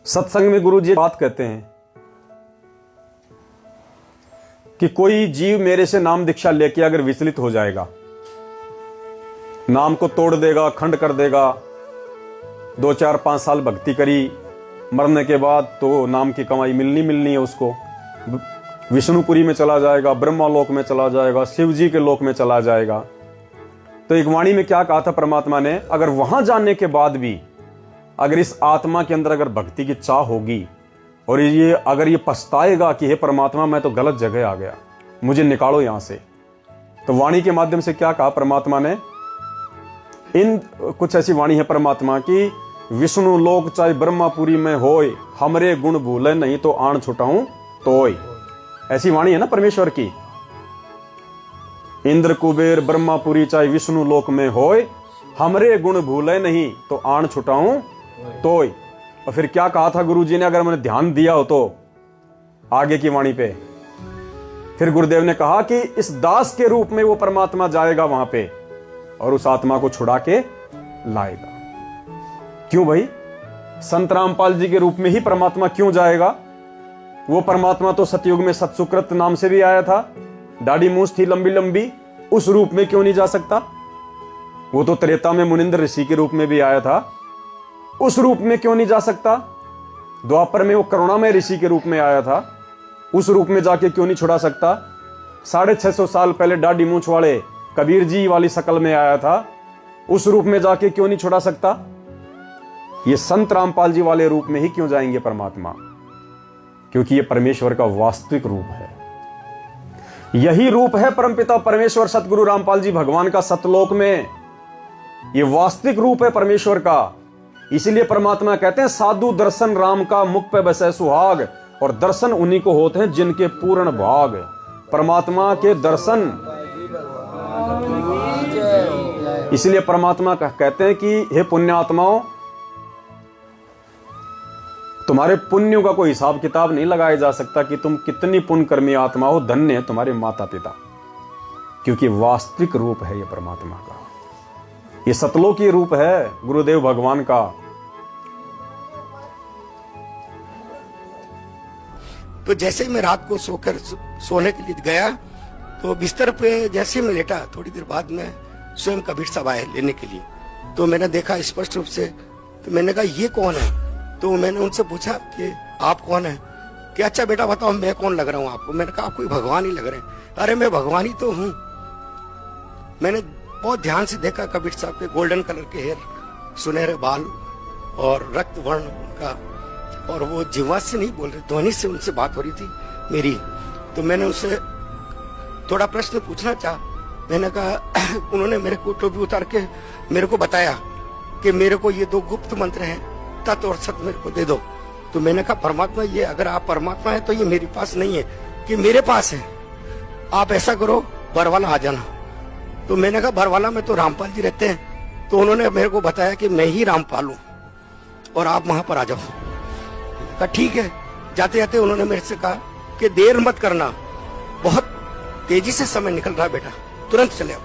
सत्संग में गुरु जी बात कहते हैं कि कोई जीव मेरे से नाम दीक्षा लेके अगर विचलित हो जाएगा, नाम को तोड़ देगा, खंड कर देगा, 2 4 5 साल भक्ति करी, मरने के बाद तो नाम की कमाई मिलनी है उसको, विष्णुपुरी में चला जाएगा, ब्रह्मा लोक में चला जाएगा, शिव जी के लोक में चला जाएगा। तो एक वाणी में क्या कहा था परमात्मा ने, अगर वहां जाने के बाद भी अगर इस आत्मा के अंदर अगर भक्ति की चाह होगी और ये अगर ये पछताएगा कि हे परमात्मा मैं तो गलत जगह आ गया, मुझे निकालो यहां से, तो वाणी के माध्यम से क्या कहा परमात्मा ने, कुछ ऐसी वाणी है परमात्मा की, विष्णु लोक चाहे ब्रह्मापुरी में होय, हमरे गुण भूले नहीं तो आण छुटाऊं तोय। ऐसी वाणी है ना परमेश्वर की। इंद्र कुबेर ब्रह्मापुरी चाहे विष्णु लोक में होय, हमरे गुण भूले नहीं तो आण छुटाऊं तोय। और फिर क्या कहा था गुरु जी ने, अगर मैंने ध्यान दिया हो तो आगे की वाणी पे, फिर गुरुदेव ने कहा कि इस दास के रूप में वो परमात्मा जाएगा वहां पे और उस आत्मा को छुड़ा के लाएगा। क्यों भाई, संत रामपाल जी के रूप में ही परमात्मा क्यों जाएगा? वो परमात्मा तो सतयुग में सतसुकृत नाम से भी आया था, दाढ़ी मूछ थी लंबी लंबी, उस रूप में क्यों नहीं जा सकता? वो तो त्रेता में मुनिंद्र ऋषि के रूप में भी आया था, उस रूप में क्यों नहीं जा सकता? द्वापर में वो करुणामय ऋषि के रूप में आया था, उस रूप में जाके क्यों नहीं छुड़ा सकता? 650 साल पहले दाढ़ी मूछ वाले कबीर जी वाली शकल में आया था, उस रूप में जाके क्यों नहीं छुड़ा सकता? ये संत रामपाल जी वाले रूप में ही क्यों जाएंगे परमात्मा? क्योंकि ये परमेश्वर का वास्तविक रूप है। यही रूप है परमपिता परमेश्वर सतगुरु रामपाल जी भगवान का सतलोक में। ये वास्तविक रूप है परमेश्वर का। इसीलिए परमात्मा कहते हैं साधु दर्शन राम का मुख पे बसे सुहाग, और दर्शन उन्हीं को होते हैं जिनके पूर्ण भाग। परमात्मा के दर्शन, इसलिए परमात्मा कहते हैं कि हे पुण्यात्माओं, तुम्हारे पुण्यों का कोई हिसाब किताब नहीं लगाया जा सकता कि तुम कितनी पुण्य कर्मी आत्मा हो, धन्य है तुम्हारे माता पिता, क्योंकि वास्तविक रूप है ये परमात्मा का। ये सतलोकी रूप है गुरुदेव भगवान का। तो जैसे ही मैं रात को सोकर सोने के लिए गया, तो बिस्तर पे जैसे मैं लेटा, थोड़ी देर बाद में स्वयं कबीर साहब आए लेने के लिए। तो मैंने देखा स्पष्ट रूप से, तो मैंने कहा ये कौन है? तो मैंने उनसे पूछा कि आप कौन है? कि अच्छा बेटा बताओ मैं कौन लग रहा हूँ आपको? मैंने कहा आप कोई भगवान ही लग रहे हैं। अरे मैं भगवान ही तो हूँ। मैंने बहुत ध्यान से देखा कबीर साहब के गोल्डन कलर के हेयर, सुनहरे बाल और रक्त वर्ण उनका, और वो जिह्वा से नहीं बोल रहे, ध्वनि से उनसे बात हो रही थी मेरी। तो मैंने उनसे थोड़ा प्रश्न पूछना चाहा। मैंने कहा उन्होंने मेरे को टोपी उतार के मेरे को बताया कि मेरे को ये 2 गुप्त मंत्र हैं, तत् और सत मेरे को दे दो। तो मैंने कहा परमात्मा, ये अगर आप परमात्मा है तो ये मेरे पास नहीं है कि मेरे पास है। आप ऐसा करो बरवाला आ जाना। तो मैंने कहा बरवाला में तो रामपाल जी रहते हैं। तो उन्होंने मेरे को बताया कि मैं ही रामपाल हूं और आप वहां पर आ जाओ। कहा ठीक है। जाते जाते उन्होंने मेरे से कहा कि देर मत करना, बहुत तेजी से समय निकल रहा है बेटा, तुरंत चले आओ।